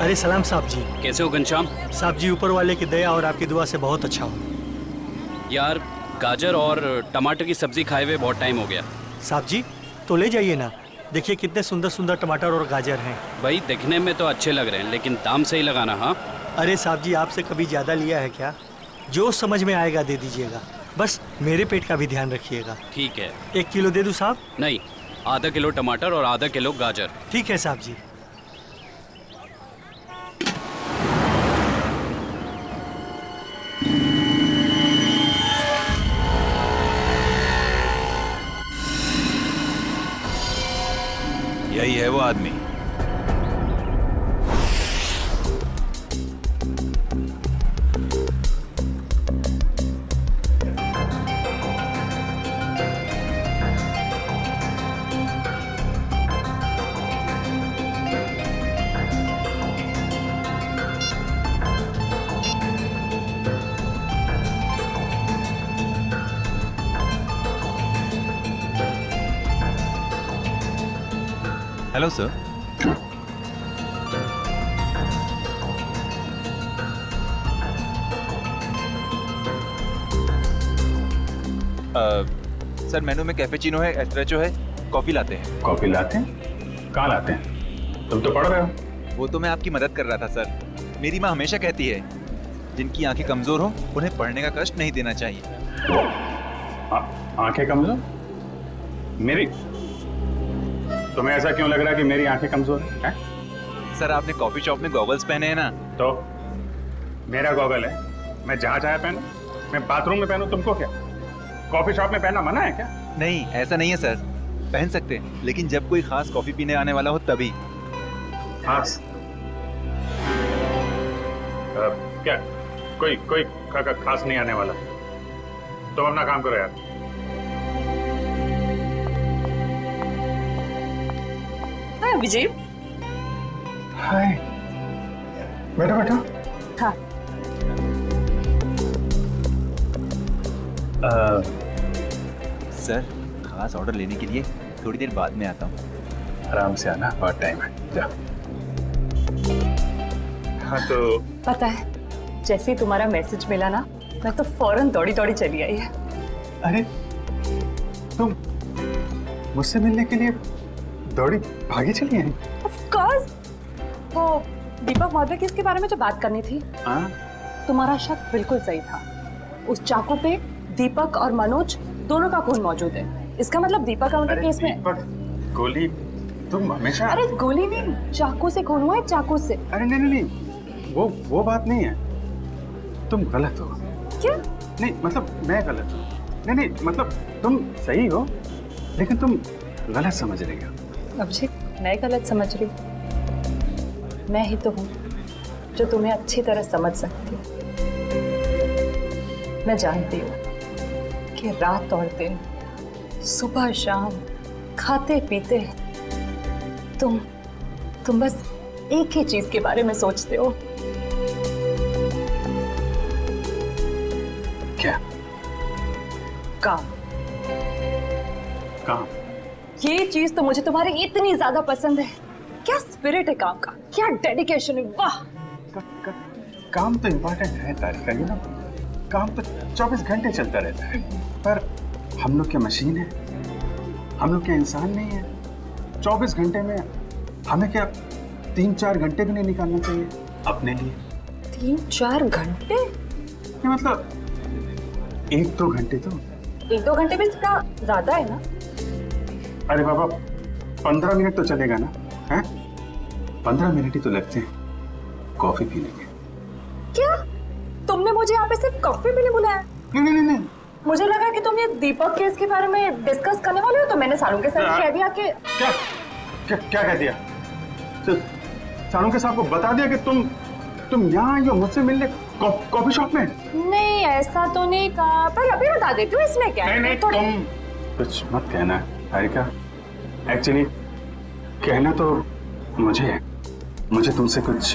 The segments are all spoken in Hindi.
अरे सलाम साहब जी। कैसे हो घनश्याम? साहब जी ऊपर वाले की दया और आपकी दुआ से बहुत अच्छा हो। यार गाजर और टमाटर की सब्जी खाए हुए बहुत टाइम हो गया। साहब जी तो ले जाइए ना, देखिए कितने सुंदर सुंदर टमाटर और गाजर हैं। भाई दिखने में तो अच्छे लग रहे हैं लेकिन दाम सही लगाना। हाँ अरे साहब जी आपसे कभी ज़्यादा लिया है क्या? जो समझ में आएगा दे दीजिएगा, बस मेरे पेट का भी ध्यान रखिएगा। ठीक है। 1 किलो दे दूँ साहब? नहीं, आधा किलो टमाटर और आधा किलो गाजर। ठीक है साहब जी। यही है वो आदमी। Hello sir. सर मेनू में कैफेचिनो है, एस्प्रेसो है, कॉफी लाते हैं। कॉफी लाते हैं? कहाँ लाते हैं? तुम तो पढ़ रहे हो। वो तो मैं आपकी मदद कर रहा था सर। मेरी माँ हमेशा कहती है जिनकी आंखें कमजोर हो उन्हें पढ़ने का कष्ट नहीं देना चाहिए। आंखें कमजोर? मेरी? तुम्हें ऐसा क्यों लग रहा है कि मेरी आंखें कमजोर है? सर आपने कॉफी शॉप में गॉगल्स पहने हैं ना। तो मेरा गॉगल है, मैं जहाँ चाहे पहनूं। मैं बाथरूम में पहनूं, तुमको क्या? कॉफी शॉप में पहनना मना है क्या? नहीं ऐसा नहीं है सर, पहन सकते हैं लेकिन जब कोई खास कॉफी पीने आने वाला हो तभी। खास? क्या कोई कोई खास नहीं आने वाला? तो अपना काम करो यार। हाय विजय। हाय, बैठो बैठो। हाँ। सर खास ऑर्डर लेने के लिए थोड़ी देर बाद में आता हूँ। आराम से आना, बहुत टाइम है। जा। हाँ तो पता है जैसे ही तुम्हारा मैसेज मिला ना, मैं तो फौरन दौड़ी दौड़ी चली आई है। अरे तुम मुझसे मिलने के लिए दौड़ी भागी चली आई? Of course. वो दीपक महोदय की इसके बारे में जो बात करनी थी, हाँ? तुम्हारा शक बिल्कुल सही था। उस चाकू पे दीपक और मनोज दोनों का खून मौजूद है। इसका मतलब दीपक का उनके केस में। दीपक, गोली तुम हमेशा। अरे गोली नहीं, चाकू से खून हुआ है, चाकू से। अरे नहीं नहीं नहीं, वो बात नहीं है। तुम गलत हो। क्या? नहीं मतलब मैं गलत हूँ। नहीं नहीं मतलब तुम सही हो लेकिन तुम गलत समझ रही हो। अभिषेक मैं गलत समझ रही हूँ? मैं ही तो हूँ जो तुम्हें अच्छी तरह समझ सकती हूँ। मैं जानती हूँ कि रात और दिन, सुबह शाम, खाते पीते तुम बस एक ही चीज के बारे में सोचते हो। क्या? काम। काम? ये चीज तो मुझे तुम्हारी इतनी ज्यादा पसंद है। क्या स्पिरिट है काम का, क्या डेडिकेशन है, वाह। काम तो इम्पोर्टेंट है तारिका, यू नो। काम तो 24 घंटे चलता रहता है, पर हम लोग क्या मशीन है? हम लोग क्या इंसान नहीं है? 24 घंटे में हमें क्या 3-4 घंटे भी नहीं निकालना चाहिए अपने लिए? 3-4 घंटे? ये मतलब 1-2 घंटे तो। 1-2 घंटे भी थोड़ा ज्यादा है ना? अरे बाबा 15 मिनट तो चलेगा ना? हैं? 15 मिनट ही तो लगते हैं कॉफी पीने के। क्या तुमने मुझे यहाँ पे सिर्फ कॉफी पीने बुलाया? नहीं नहीं नहीं नहीं। मुझे लगा कि तुम ये दीपक केस के बारे में डिस्कस करने वाले हो, तो मैंने सारू के साथ कह दिया कि क्या क्या क्या कह दिया? सारू के साहब को बता दिया कि तुम यहाँ आई हो मुझसे मिलने कॉफी शॉप में? नहीं ऐसा तो नहीं कहा, पर अभी बता देती हूँ, इसमें क्या है। नहीं तुम कुछ मत कहना तारिका। एक्चुअली कहना तो मुझे तुमसे कुछ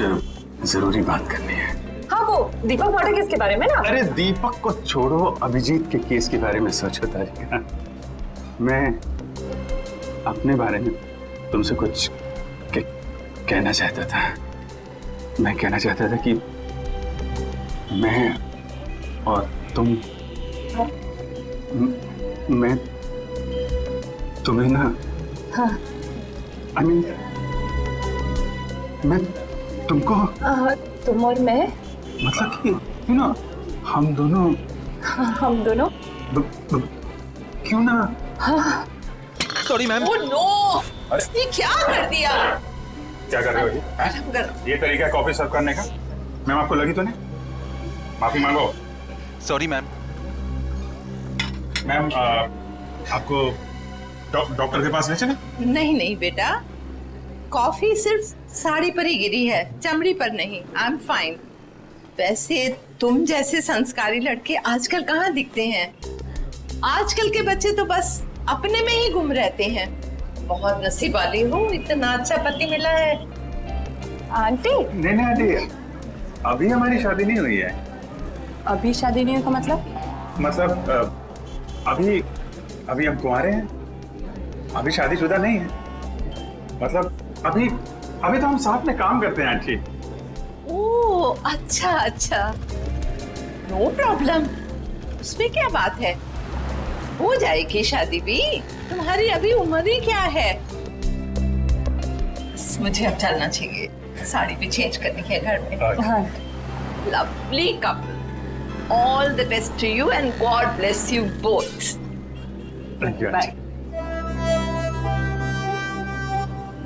जरूरी बात करनी है। हाँ वो दीपक मर्डर केस के बारे में ना? अरे दीपक को छोड़ो, अभिजीत के केस के बारे में सोचो तारिका। मैं अपने बारे में तुमसे कुछ कहना चाहता था। मैं कहना चाहता था कि मैं और तुम मैं तुम्हें ना हाँ I mean, मैं तुमको तुम और मैं मतलब कि हम दोनों हम दोनों क्यों ना सॉरी मैम। ओह नो, ये क्या कर दिया? क्या कर रहे हो जी? ये तरीका है कॉफी सर्व करने का? मैम आपको लगी तो नहीं? माफी मांगो। Sorry ma'am. मैम आपको डॉक्टर के पास ले चले? नहीं नहीं बेटा, कॉफी सिर्फ साड़ी पर ही गिरी है, चमड़ी पर नहीं। I am fine. वैसे तुम जैसे संस्कारी लड़के आजकल कहाँ दिखते हैं? आजकल के बच्चे तो बस अपने में ही गुम रहते हैं। बहुत नसीब वाली हो, इतना अच्छा पति मिला है। आंटी नहीं आंटी, अभी हमारी शादी नहीं हुई है। अभी शादी नहीं हुई का मतलब? अभी हम कुंवारे हैं, अभी शादीशुदा नहीं है। मतलब अभी तो हम साथ में काम करते हैं आंटी। ओह अच्छा अच्छा, नो प्रॉब्लम, उसमें क्या बात है, हो जाएगी शादी भी। तुम्हारी अभी उम्र ही क्या है। बस मुझे अब चलना चाहिए, साड़ी भी चेंज करनी है घर में। हाँ lovely couple, all the best to you and God bless you both. Thank you bye.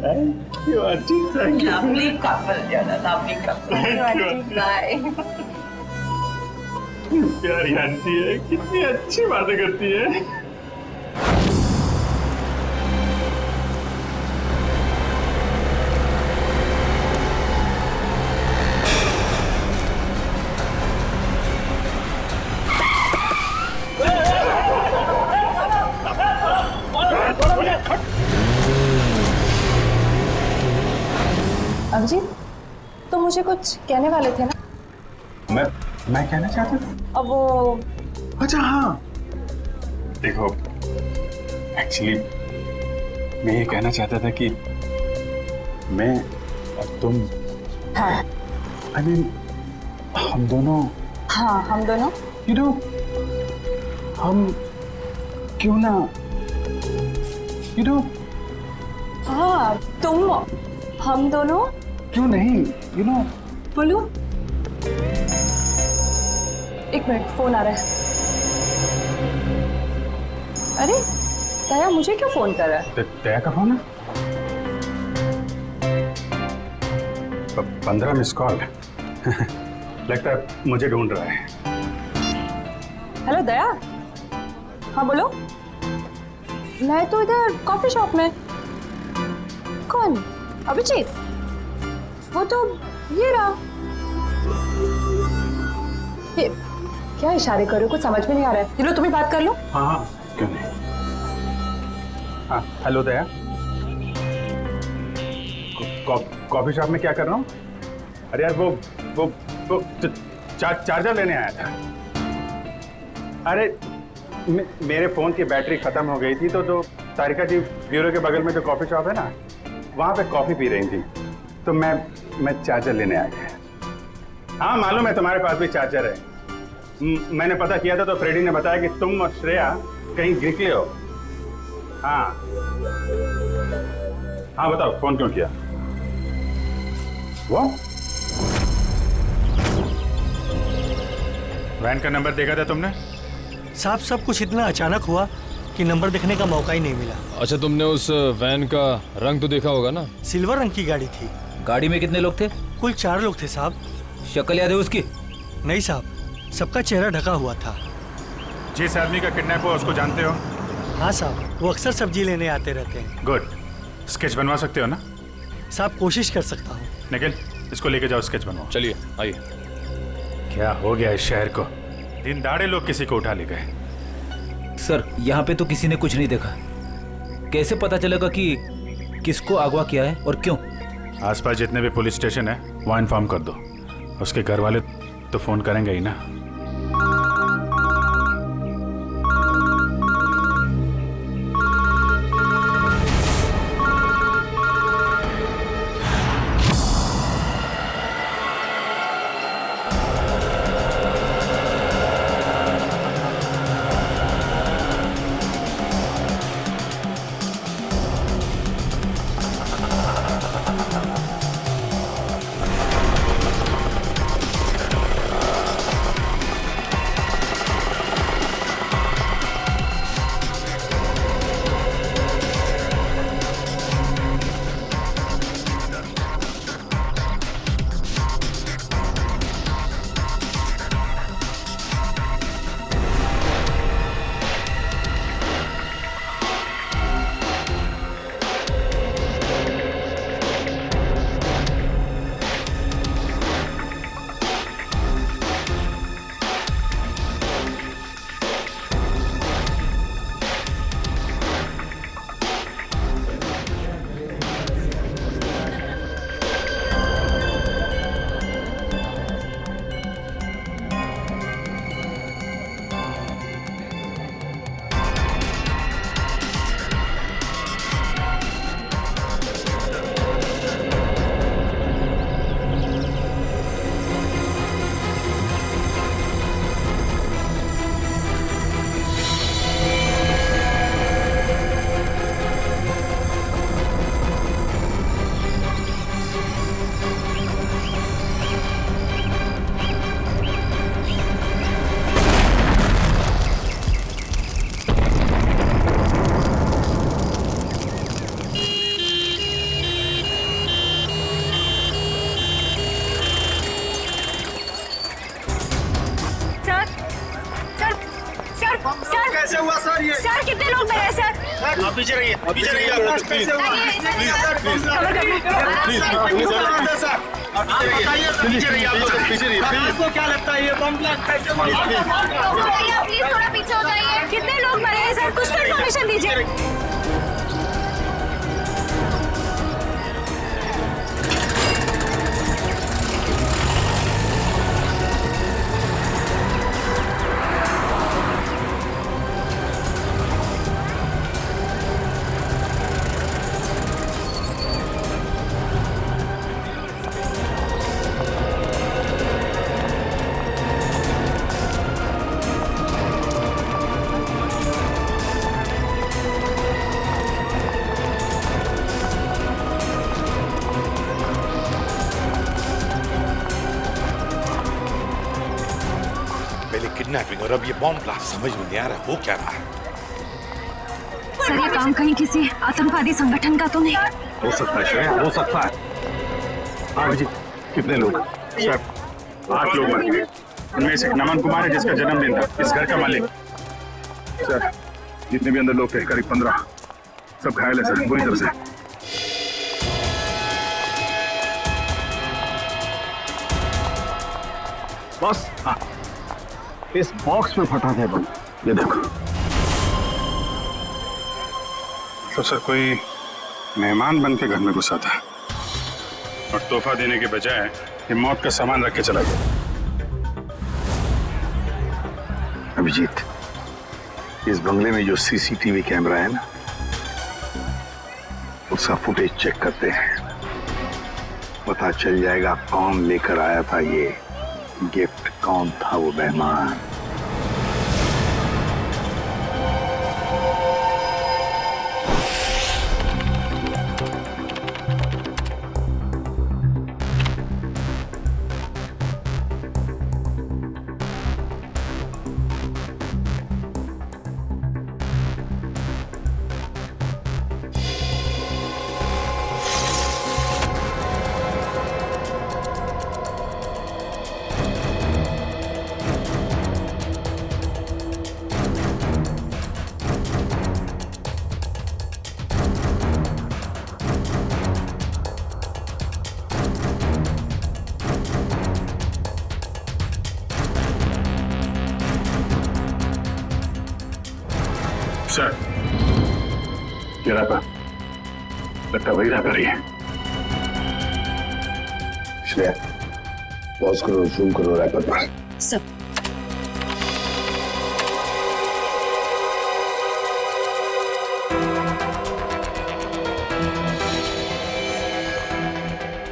Aunty, thank you. Lovely couple, जाना लवली कपल। बाय। प्यारी आंटी है, कितनी अच्छी बातें करती है। अभिजीत, तो मुझे कुछ कहने वाले थे ना? मैं कहना चाहता था। अब वो अच्छा हाँ, देखो एक्चुअली मैं ये कहना चाहता था कि मैं और तुम, हाँ I mean, हम दोनों, हाँ हम दोनों you know, हम क्यों ना, you know, हाँ तुम हम दोनों क्यों नहीं, you know, बोलो। एक मिनट, फोन आ रहा है। अरे दया, मुझे क्यों फोन कर रहा है? दया का फोन है? 15 मिस कॉल। लगता है मुझे ढूंढ रहा है। हेलो दया। हाँ बोलो। मैं तो इधर कॉफी शॉप में। कौन? अभिजीत? वो तो ये रहा। ये क्या इशारे कर रहे हो? कुछ समझ में नहीं आ रहा है। चलो तुम ही बात कर लो। हाँ हाँ, क्यों नहीं। हाँ हेलो दया, कॉफी शॉप में क्या कर रहा हूँ? अरे यार वो चार्जर लेने आया था। अरे मेरे फोन की बैटरी खत्म हो गई थी, तो जो तारिका जी ब्यूरो के बगल में जो कॉफी शॉप है ना, वहाँ पे कॉफी पी रही थी, तो मैं चार्जर लेने आ गया। हाँ मालूम है तुम्हारे पास भी चार्जर है। मैंने पता किया था तो फ्रेडी ने बताया कि तुम और श्रेया कहीं निकले हो। हाँ हाँ बताओ, फोन क्यों किया? वो वैन का नंबर देखा था तुमने? साहब सब कुछ इतना अचानक हुआ कि नंबर देखने का मौका ही नहीं मिला। अच्छा, तुमने उस वैन का रंग तो देखा होगा ना? सिल्वर रंग की गाड़ी थी। गाड़ी में कितने लोग थे? कुल 4 लोग थे साहब। शक्ल याद है उसकी? नहीं साहब, सबका चेहरा ढका हुआ था। जिस आदमी का किडनैप हुआ उसको जानते हो? हाँ साहब, वो अक्सर सब्जी लेने आते रहते हैं। गुड, स्केच बनवा सकते हो ना? साहब कोशिश कर सकता हूँ। निखिल, इसको लेके जाओ, स्केच बनवाओ। चलिए आइए। क्या हो गया इस शहर को? दिन दाड़े लोग किसी को उठा ले गए। सर यहाँ पे तो किसी ने कुछ नहीं देखा, कैसे पता चलेगा कि किसको अगवा किया है और क्यों? आसपास जितने भी पुलिस स्टेशन है वहाँ इन्फॉर्म कर दो। उसके घर वाले तो फोन करेंगे ही ना। सर कितने लोग मरे हैं सर? आप पीछे रहिए, पीछे रहिए आप, प्लीज पीछे रहिए आप लोग, पीछे रहिए। आपको क्या लगता है ये बम ब्लास्ट कैसे हुआ? प्लीज थोड़ा पीछे हो जाइए। कितने लोग मरे हैं सर? कुछ तो इन्फॉर्मेशन दीजिए। किडनैपिंग और अब ये बॉम्ब ब्लास्ट, समझ में नहीं आ रहा हो क्या रहा है। सर ये काम कहीं किसी आतंकवादी संगठन का तो नहीं? हो सकता है श्रेया, हो सकता है। हाँ जी, कितने लोग? सर 8 लोग मर गए। उनमें से नमन कुमार है जिसका जन्मदिन था, इस घर का मालिक। सर जितने भी अंदर लोग थे करीब 15, सब घायल है सर, बुरी तरह से। बस हाँ, इस बॉक्स में फटा था बम, ये देखो। तो सर कोई मेहमान बन के घर में घुसा था और तोहफा देने के बजाय ये मौत का सामान रख के चला गया। अभिजीत, इस बंगले में जो सीसीटीवी कैमरा है ना, उसका फुटेज चेक करते हैं, पता चल जाएगा कौन लेकर आया था ये गिफ्ट, कौन था वो मेहमान। सर ये रैपर लगता वही रैपर ही है। श्रेया पॉज करो, जूम करो रैपर पर। सर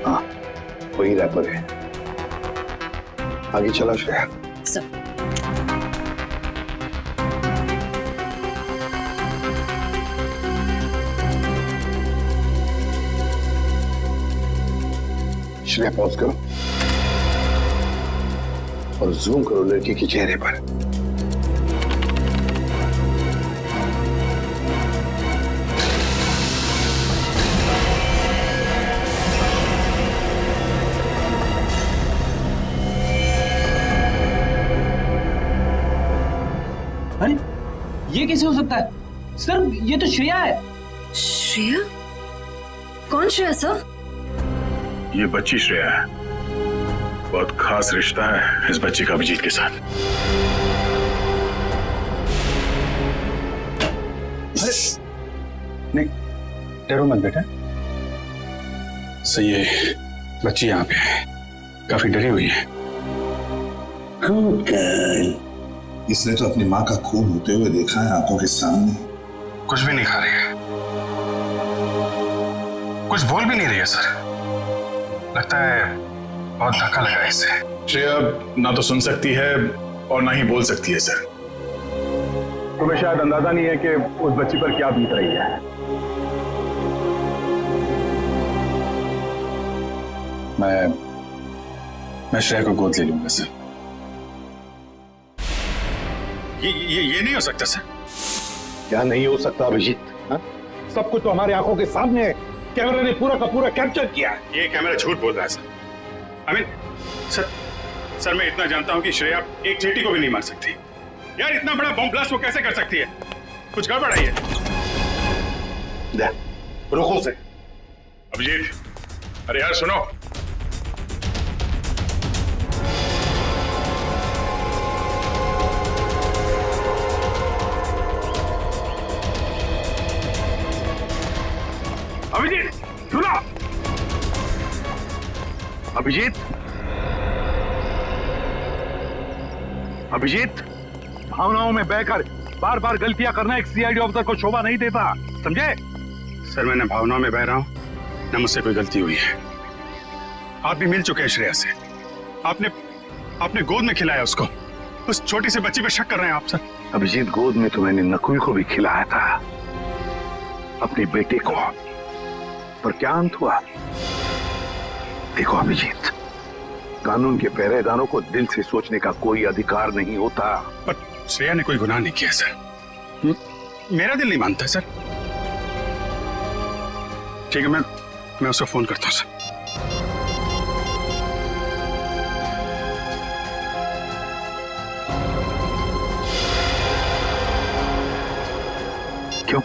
हाँ वही रैपर है। आगे चला श्रेया। सर श्रेया पॉज करो और जूम करो लड़की के चेहरे पर। अरे ये कैसे हो सकता है सर? ये तो श्रेया है। श्रेया? कौन श्रेया सर? ये बच्ची श्रेया है, बहुत खास रिश्ता है इस बच्ची का अभिजीत के साथ। नहीं डरो मत बेटा, सही है बच्ची यहाँ पे है, काफी डरी हुई है। इसने तो अपनी माँ का खून होते हुए देखा है आंखों के सामने। कुछ भी नहीं खा रही है, कुछ बोल भी नहीं रही है सर, लगता है बहुत धक्का लगा है इसे। श्रेया ना तो सुन सकती है और ना ही बोल सकती है सर। तुम्हें शायद अंदाजा नहीं है कि उस बच्ची पर क्या बीत रही है। मैं श्रेया को गोद ले लूंगा सर। ये नहीं हो सकता सर। क्या नहीं हो सकता अभिजीत? सब कुछ तो हमारे आंखों के सामने है, कैमरे ने पूरा का पूरा कैप्चर किया। ये कैमरा झूठ बोल रहा है सर। सर मैं इतना जानता हूं कि श्रेया एक चींटी को भी नहीं मार सकती। यार इतना बड़ा बम ब्लास्ट वो कैसे कर सकती है? कुछ गड़बड़ है ये। रुको से। अभिजीत, अरे यार सुनो। अभिजीत सुनो। अभिजीत, अभिजीत, भावनाओं में बहकर बार बार गलतियां करना एक सीआईडी ऑफिसर को शोभा नहीं देता, समझे? सर, मैं न भावनाओं में बह रहा हूं न मुझसे कोई गलती हुई है। आप भी मिल चुके हैं श्रेया से। आपने गोद में खिलाया उसको। उस छोटी सी बच्ची पे शक कर रहे हैं आप सर। अभिजीत, गोद में तो मैंने नकुल को भी खिलाया था, अपने बेटे को, पर क्या अंत हुआ? देखो अभिजीत, कानून के पहरेदारों को दिल से सोचने का कोई अधिकार नहीं होता। पर श्रेया ने कोई गुनाह नहीं किया सर। मेरा दिल नहीं मानता सर। ठीक है, मैं उसको फोन करता हूं सर। क्यों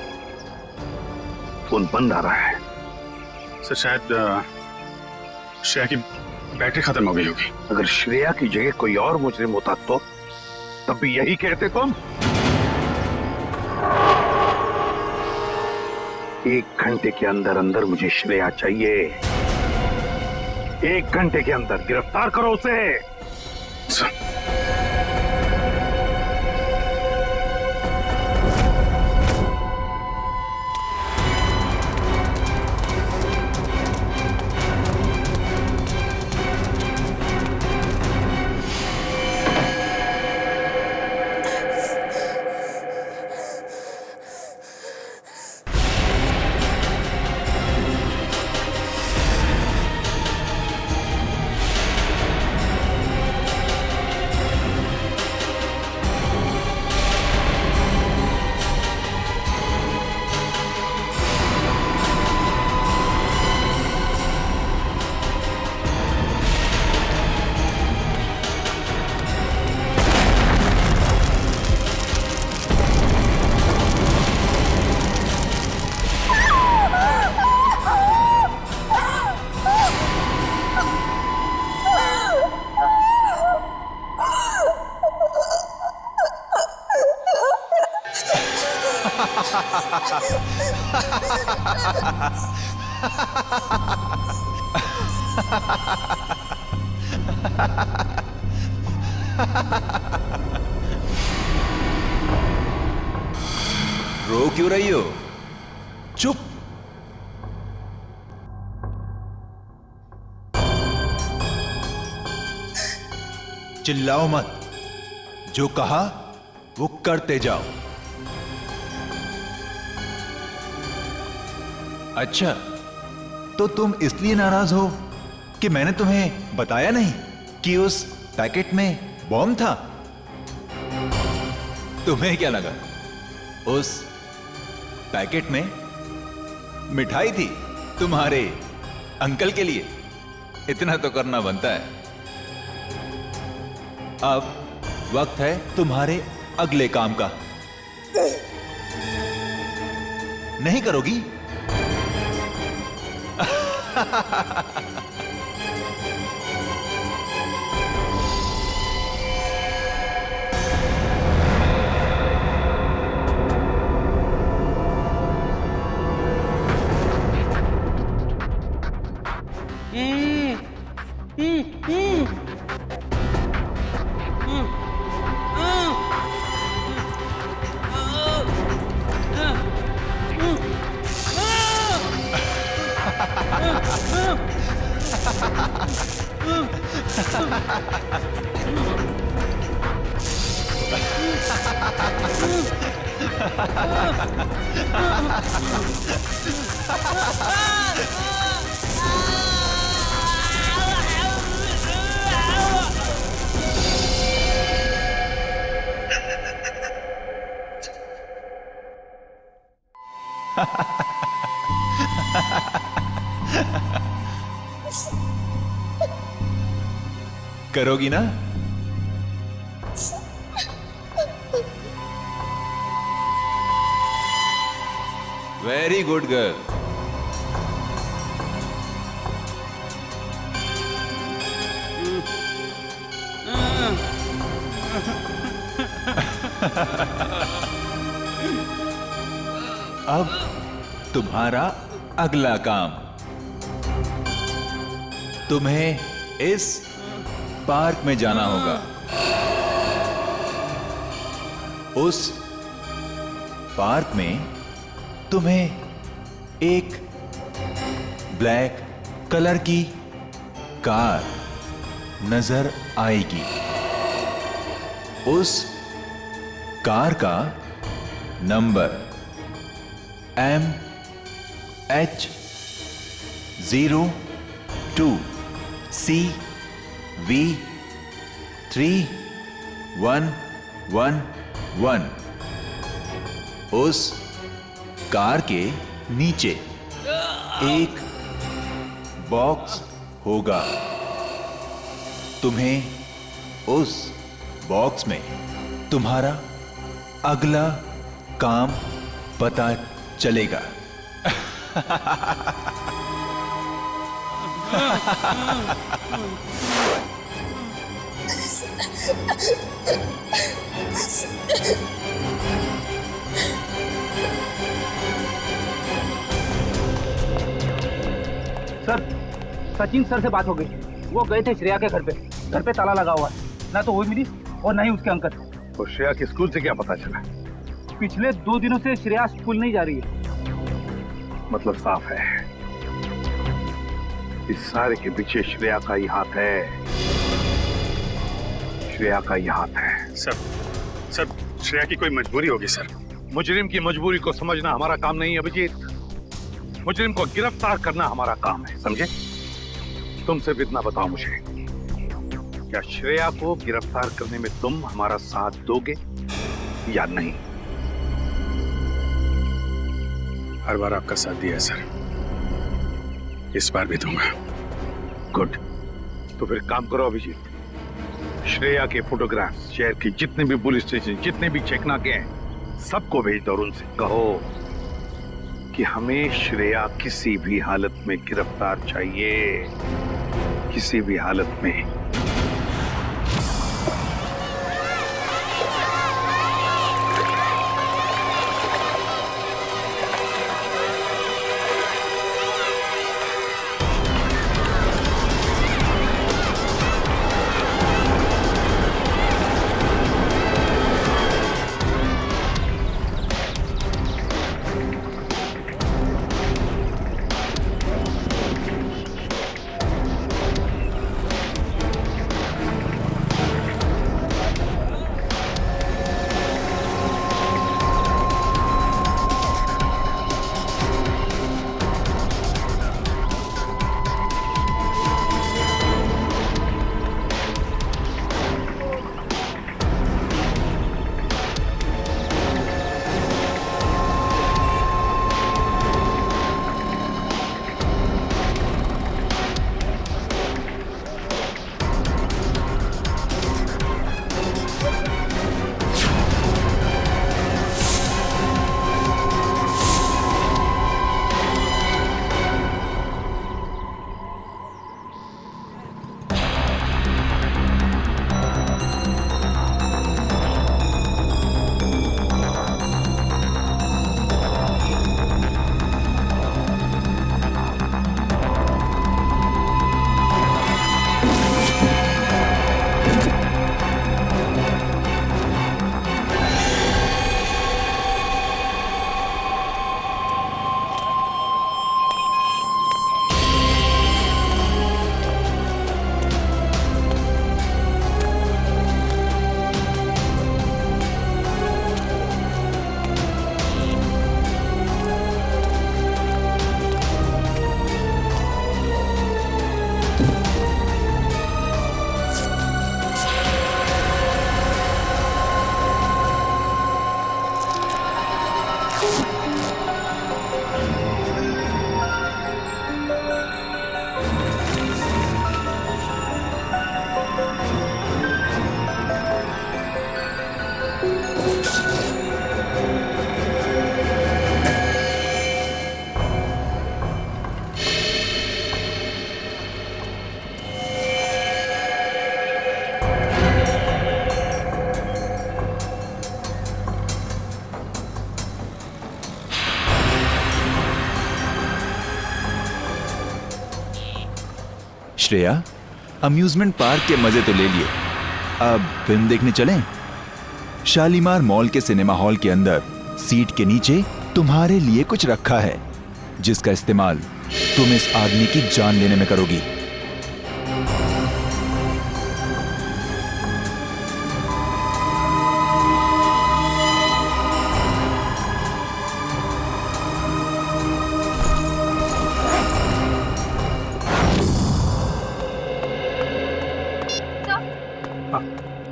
फोन बंद आ रहा है? सर शायद श्रेया की बैटरी खत्म हो गई होगी। अगर श्रेया की जगह कोई और मुजरिम होता तो तब भी यही कहते तुम? 1 घंटे के अंदर अंदर मुझे श्रेया चाहिए। 1 घंटे के अंदर गिरफ्तार करो उसे। सर, रो क्यों रही हो? चुप। चिल्लाओ मत, जो कहा वो करते जाओ। अच्छा, तो तुम इसलिए नाराज हो कि मैंने तुम्हें बताया नहीं कि उस पैकेट में बॉम्ब था? तुम्हें क्या लगा उस पैकेट में मिठाई थी तुम्हारे अंकल के लिए? इतना तो करना बनता है। अब वक्त है तुम्हारे अगले काम का। नहीं करोगी? करोगी ना? Very good girl. अब तुम्हारा अगला काम, तुम्हें इस पार्क में जाना होगा। उस पार्क में तुम्हें एक ब्लैक कलर की कार नजर आएगी। उस कार का नंबर MH02CV3111। उस कार के नीचे एक बॉक्स होगा। तुम्हें उस बॉक्स में तुम्हारा अगला काम पता चलेगा। सर, सचिन सर से बात हो गई। वो गए थे श्रेया के घर पे। घर पे ताला लगा हुआ है, ना तो वो मिली और ना ही उसके अंकल। तो श्रेया के स्कूल से क्या पता चला? पिछले 2 दिनों से श्रेया स्कूल नहीं जा रही है। मतलब साफ है, इस सारे के पीछे श्रेया का ही हाथ है। श्रेया का ही हाथ है। सर श्रेया की कोई मजबूरी होगी सर। मुजरिम की मजबूरी को समझना हमारा काम नहीं है अभिजीत। मुजरिम को गिरफ्तार करना हमारा काम है, समझे? तुम सिर्फ इतना बताओ मुझे, क्या श्रेया को गिरफ्तार करने में तुम हमारा साथ दोगे या नहीं? हर बार आपका साथ दिया है सर, इस बार भी दूंगा। गुड। तो फिर काम करो अभिजीत, श्रेया के फोटोग्राफ्स शहर की जितने भी पुलिस स्टेशन, जितने भी चेकनाके हैं, सबको भेज दो और उनसे कहो कि हमें श्रेया किसी भी हालत में गिरफ्तार चाहिए, किसी भी हालत में। श्रेया, अम्यूजमेंट पार्क के मजे तो ले लिए, अब फिल्म देखने चलें? शालीमार मॉल के सिनेमा हॉल के अंदर सीट के नीचे तुम्हारे लिए कुछ रखा है, जिसका इस्तेमाल तुम इस आदमी की जान लेने में करोगी।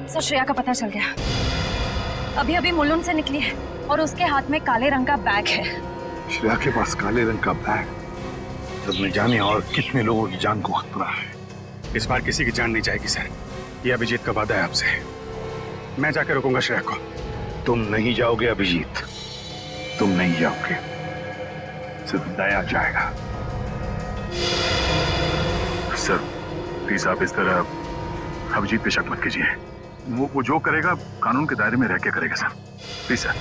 सर, श्रेया का पता चल गया। अभी अभी मुलुंड से निकली है और उसके हाथ में काले रंग का बैग है। श्रेया के पास काले रंग का बैग, तब न जाने और कितने लोगों की जान को खतरा है। इस बार किसी की जान नहीं जाएगी सर, ये अभिजीत का वादा है आपसे। मैं जाकर रोकूंगा श्रेया को। तुम नहीं जाओगे अभिजीत, तुम नहीं जाओगे, सिर्फ दया जाएगा। सर प्लीज आप इस तरह अभिजीत पे शक मत कीजिए। वो जो करेगा कानून के दायरे में रह के करेगा sir, please sir.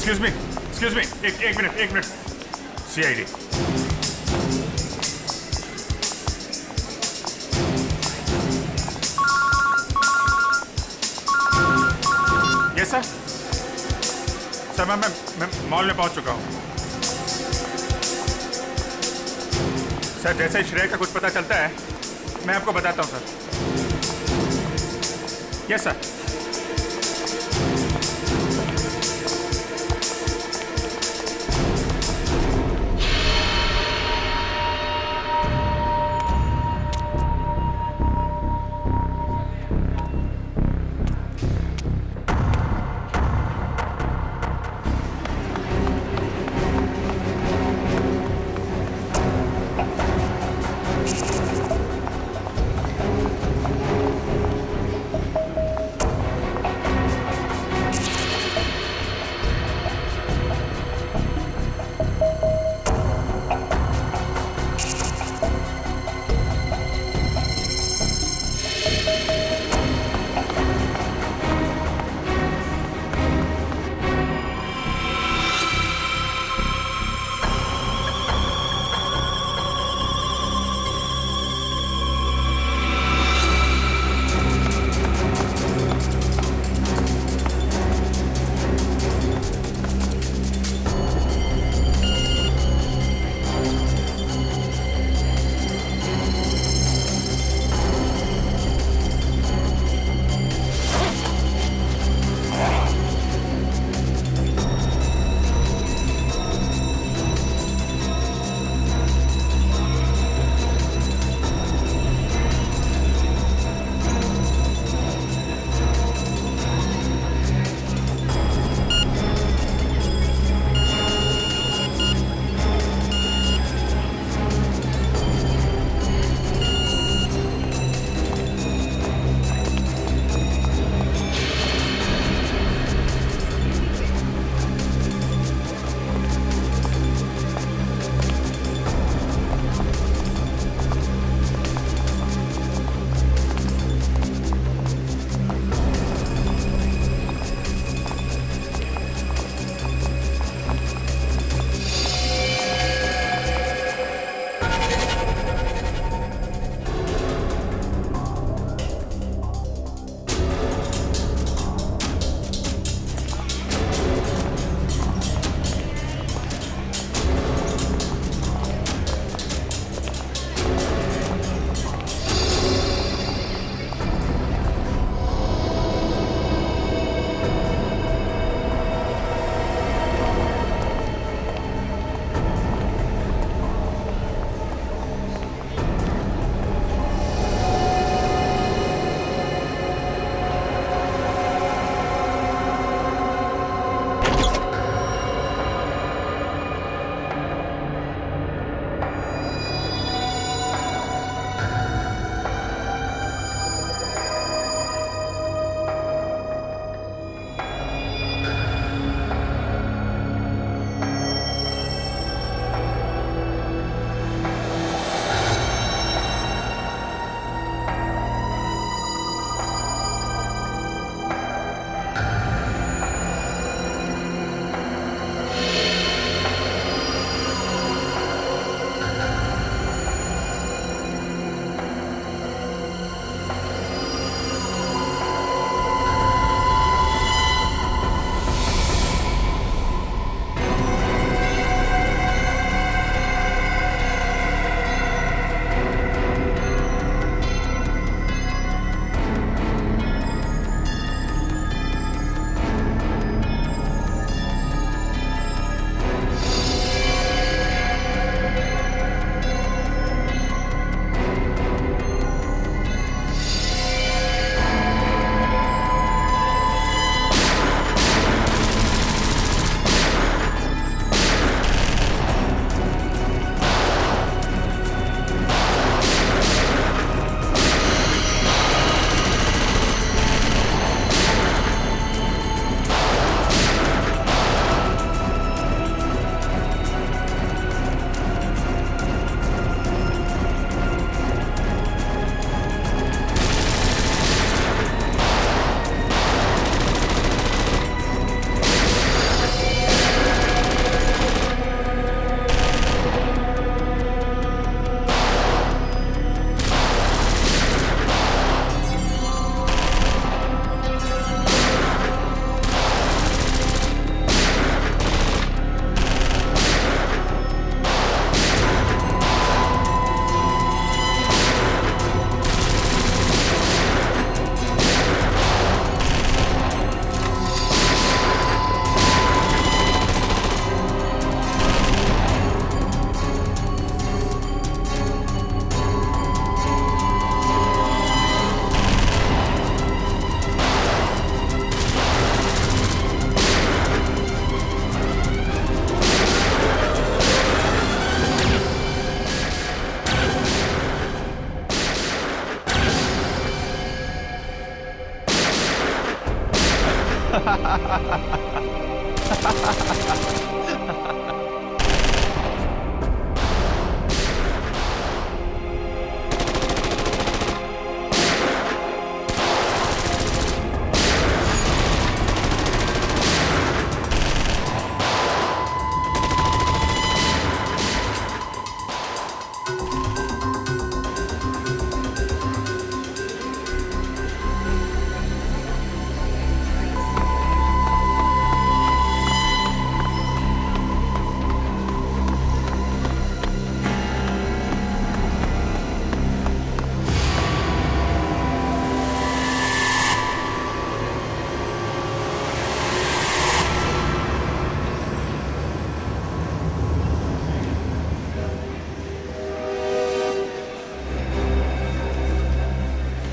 Excuse me, एक minute. CID. Yes sir. Sir मैं मॉल में पहुंच चुका हूं। सर जैसे ही श्रेया का कुछ पता चलता है मैं आपको बताता हूं सर। Yes sir.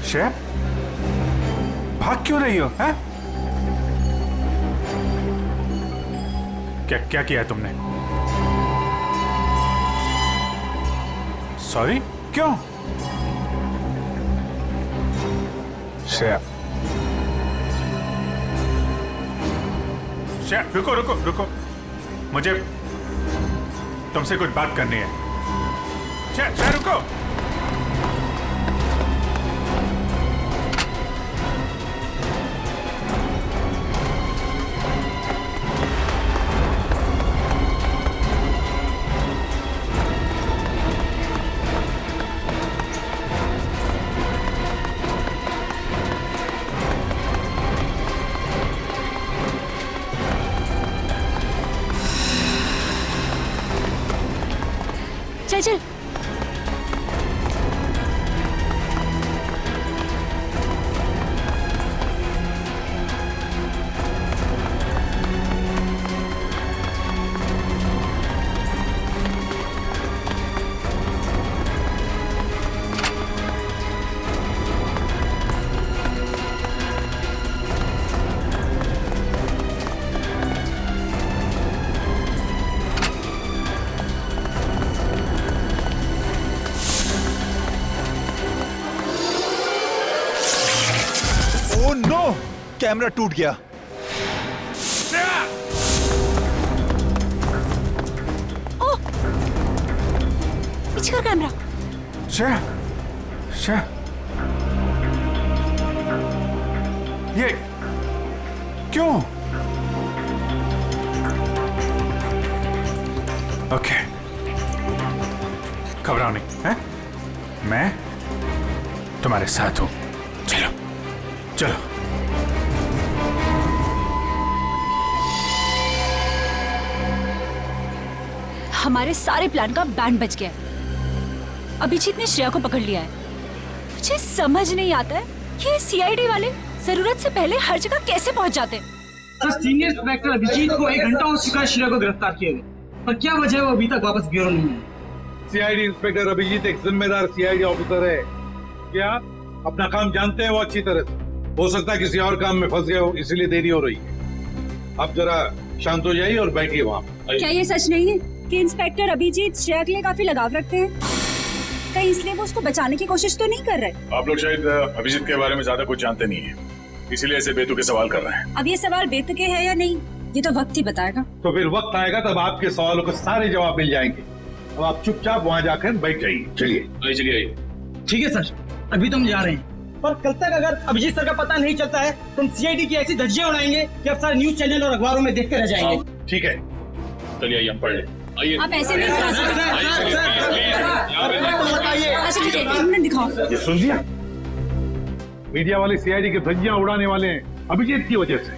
श्रेया, भाग क्यों रही हो? हैं? क्या क्या किया है तुमने? सॉरी, क्यों? श्रेया, श्रेया, रुको रुको रुको, मुझे तुमसे कुछ बात करनी है। श्रेया, श्रेया रुको। चल चल। ओह नो, कैमरा टूट गया। ओह, पीछे का कैमरा। श्रेया, श्रेया, ये क्यों? ओके, घबराओ नहीं, हैं? मैं तुम्हारे साथ हूं। चलो चलो। हमारे सारे प्लान का बैंड बज गया है। अभिजीत ने श्रेया को पकड़ लिया है। मुझे समझ नहीं आता है ये सीआईडी वाले जरूरत से पहले हर जगह कैसे पहुंच जाते हैं। सर, सीनियर इंस्पेक्टर अभिजीत को 1 घंटा हो चुका है श्रेया को गिरफ्तार किए हुए, पर क्या वजह है वो अभी तक वापस ब्यूरो नहीं है। सीआईडी इंस्पेक्टर अभिजीत एक जिम्मेदार सीआईडी ऑफिसर है। क्या अपना काम जानते हैं वो अच्छी तरह से? हो सकता है किसी और काम में फंस गए हो, इसीलिए देरी हो रही है। आप जरा शांत हो जाइए और बैठिए वहाँ। क्या ये सच नहीं है कि इंस्पेक्टर अभिजीत श्रेया के लिए काफी लगाव रखते हैं? कहीं इसलिए वो उसको बचाने की कोशिश तो नहीं कर रहे? आप लोग शायद अभिजीत के बारे में ज्यादा कुछ जानते नहीं है, इसीलिए ऐसे बेतुके सवाल कर रहे हैं। अब ये सवाल बेतुके है या नहीं ये तो वक्त ही बताएगा। तो फिर वक्त आएगा तब आपके सवालों के सारे जवाब मिल जाएंगे। अब आप चुपचाप वहाँ जाकर बैठ जाइए। चलिए चलिए। ठीक है सर, अभी तो हम जा रहे हैं, पर कल तक अगर अभिजीत सर का पता नहीं चलता है तो हम सीआईडी की ऐसी धज्जियां उड़ाएंगे कि आप सारे न्यूज चैनल और अखबारों में देखते रह जाएंगे। ठीक है, चलिए आइए हम पढ़ लें। आइए। आप ऐसे नहीं करा सकते। दिखाओ। ये सुन लिया, मीडिया वाले सीआईडी की धज्जियां उड़ाने वाले हैं अभिजीत की वजह से,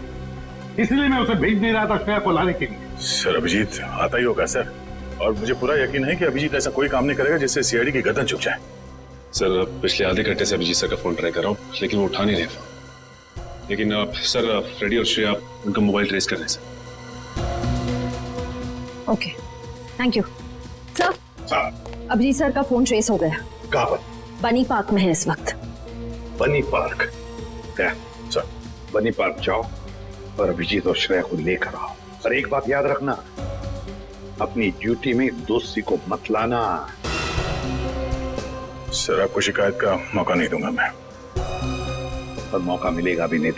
इसलिए मैं उसे भेज नहीं रहा था श्रेया को लाने के लिए। सर, अभिजीत आता ही होगा सर, और मुझे पूरा यकीन है कि अभिजीत ऐसा कोई काम नहीं करेगा जिससे सीआईडी की गर्दन झुक जाए। सर, पिछले आधे घंटे से अभिजीत सर का फोन ट्राई कर रहा हूँ, लेकिन वो उठा नहीं रहे फोन। लेकिन सर, फ्रेडी और श्रेया उनका मोबाइल ट्रेस कर रहे हैं sir. Okay, thank you sir. Abhijit sir का फोन ट्रेस हो गया। कहाँ पर? बनी पार्क में है इस वक्त। बनी पार्क? सर, बनी पार्क जाओ और अभिजीत और श्रेया को लेकर आओ। और एक बात याद रखना, अपनी ड्यूटी में दोस्ती को मत लाना। सर, आपको शिकायत का मौका नहीं दूंगा मैं। और मौका मिलेगा भी नहीं।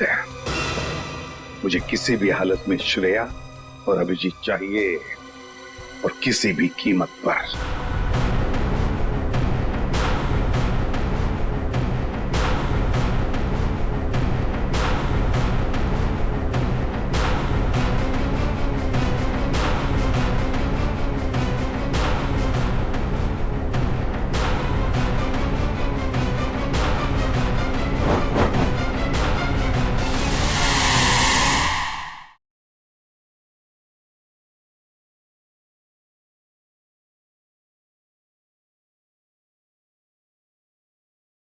मुझे किसी भी हालत में श्रेया और अभिजीत चाहिए, और किसी भी कीमत पर।